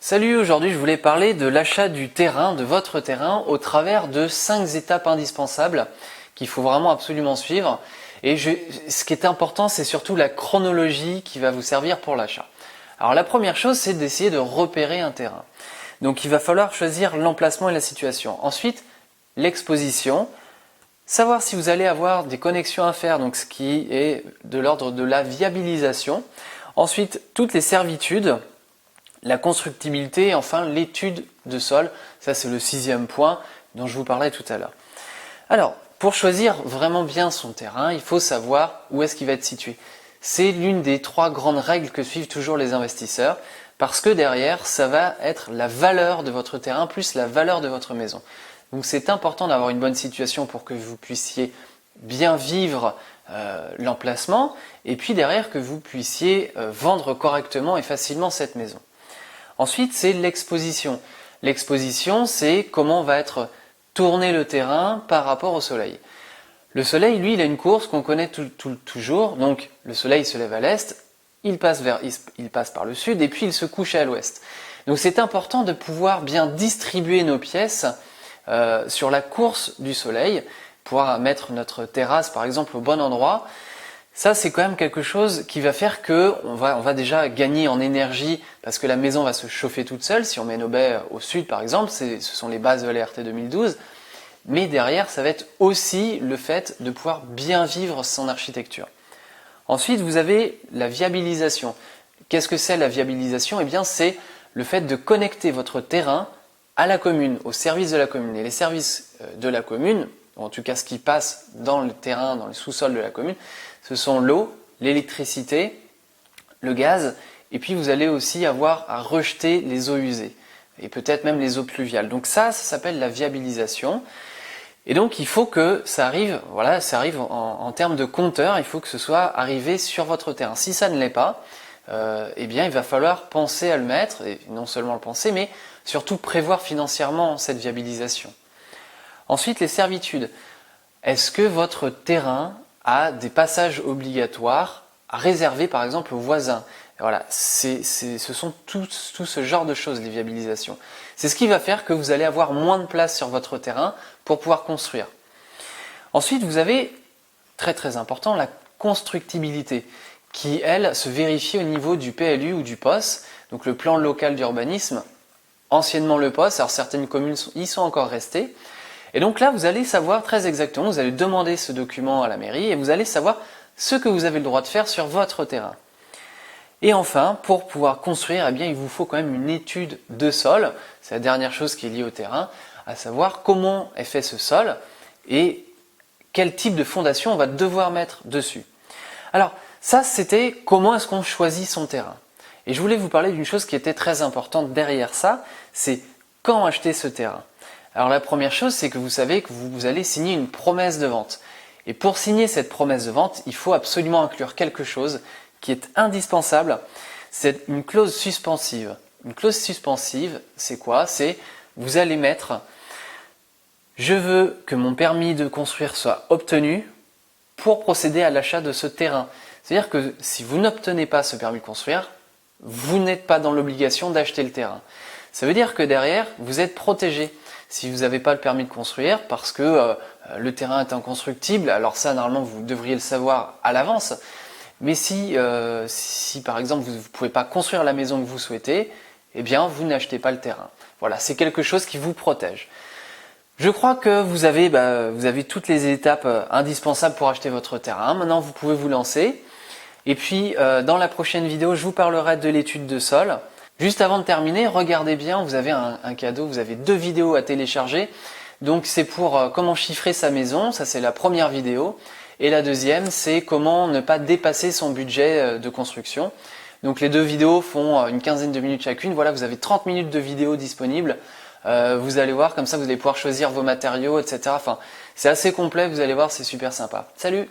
Salut, aujourd'hui je voulais parler de l'achat du terrain, de votre terrain, au travers de 5 étapes indispensables qu'il faut vraiment absolument suivre. Et ce qui est important, c'est surtout la chronologie qui va vous servir pour l'achat. Alors la première chose, c'est d'essayer de repérer un terrain. Donc il va falloir choisir l'emplacement et la situation. Ensuite, l'exposition, savoir si vous allez avoir des connexions à faire, donc ce qui est de l'ordre de la viabilisation. Ensuite, toutes les servitudes, la constructibilité et enfin l'étude de sol. Ça, c'est le 6e point dont je vous parlais tout à l'heure. Alors, pour choisir vraiment bien son terrain, il faut savoir où est-ce qu'il va être situé. C'est l'une des 3 grandes règles que suivent toujours les investisseurs, parce que derrière, ça va être la valeur de votre terrain plus la valeur de votre maison. Donc c'est important d'avoir une bonne situation pour que vous puissiez bien vivre l'emplacement, et puis derrière que vous puissiez vendre correctement et facilement cette maison. Ensuite, c'est l'exposition. L'exposition, c'est comment va être tourné le terrain par rapport au soleil. Le soleil, lui, il a une course qu'on connaît toujours. Donc, le soleil se lève à l'est, il passe par le sud et puis il se couche à l'ouest. Donc, c'est important de pouvoir bien distribuer nos pièces sur la course du soleil, pouvoir mettre notre terrasse, par exemple, au bon endroit. Ça, c'est quand même quelque chose qui va faire que on va déjà gagner en énergie parce que la maison va se chauffer toute seule. Si on met nos baies au sud, par exemple, ce sont les bases de l'ART 2012. Mais derrière, ça va être aussi le fait de pouvoir bien vivre son architecture. Ensuite, vous avez la viabilisation. Qu'est-ce que c'est la viabilisation? Eh bien, c'est le fait de connecter votre terrain à la commune, aux services de la commune. Et les services de la commune, en tout cas ce qui passe dans le terrain, dans le sous-sol de la commune, ce sont l'eau, l'électricité, le gaz, et puis vous allez aussi avoir à rejeter les eaux usées, et peut-être même les eaux pluviales. Donc ça s'appelle la viabilisation. Et donc il faut que ça arrive, voilà, ça arrive en termes de compteur, il faut que ce soit arrivé sur votre terrain. Si ça ne l'est pas, eh bien il va falloir penser à le mettre, et non seulement le penser, mais surtout prévoir financièrement cette viabilisation. Ensuite, les servitudes. Est-ce que votre terrain a des passages obligatoires à réserver par exemple aux voisins? Et voilà, ce sont tout ce genre de choses, les viabilisations. C'est ce qui va faire que vous allez avoir moins de place sur votre terrain pour pouvoir construire. Ensuite, vous avez, très très important, la constructibilité, qui elle se vérifie au niveau du PLU ou du POS, donc le plan local d'urbanisme, anciennement le POS, alors certaines communes y sont encore restées. Et donc là, vous allez savoir très exactement, vous allez demander ce document à la mairie et vous allez savoir ce que vous avez le droit de faire sur votre terrain. Et enfin, pour pouvoir construire, eh bien, il vous faut quand même une étude de sol. C'est la dernière chose qui est liée au terrain, à savoir comment est fait ce sol et quel type de fondation on va devoir mettre dessus. Alors, ça, c'était comment est-ce qu'on choisit son terrain. Et je voulais vous parler d'une chose qui était très importante derrière ça, c'est quand acheter ce terrain. Alors la première chose, c'est que vous savez que vous allez signer une promesse de vente. Et pour signer cette promesse de vente, il faut absolument inclure quelque chose qui est indispensable, c'est une clause suspensive. Une clause suspensive, c'est quoi? C'est vous allez mettre « Je veux que mon permis de construire soit obtenu pour procéder à l'achat de ce terrain ». C'est-à-dire que si vous n'obtenez pas ce permis de construire, vous n'êtes pas dans l'obligation d'acheter le terrain. Ça veut dire que derrière, vous êtes protégé. Si vous n'avez pas le permis de construire parce que le terrain est inconstructible, alors ça normalement vous devriez le savoir à l'avance, mais si par exemple vous ne pouvez pas construire la maison que vous souhaitez, eh bien vous n'achetez pas le terrain. Voilà, c'est quelque chose qui vous protège. Je crois que vous avez toutes les étapes indispensables pour acheter votre terrain. Maintenant vous pouvez vous lancer. Et puis dans la prochaine vidéo, je vous parlerai de l'étude de sol. Juste avant de terminer, regardez bien, vous avez un cadeau, vous avez 2 vidéos à télécharger. Donc c'est pour comment chiffrer sa maison, ça c'est la première vidéo. Et la deuxième, c'est comment ne pas dépasser son budget de construction. Donc les 2 vidéos font une quinzaine de minutes chacune. Voilà, vous avez 30 minutes de vidéo disponibles. Vous allez voir, comme ça vous allez pouvoir choisir vos matériaux, etc. Enfin, c'est assez complet, vous allez voir, c'est super sympa. Salut!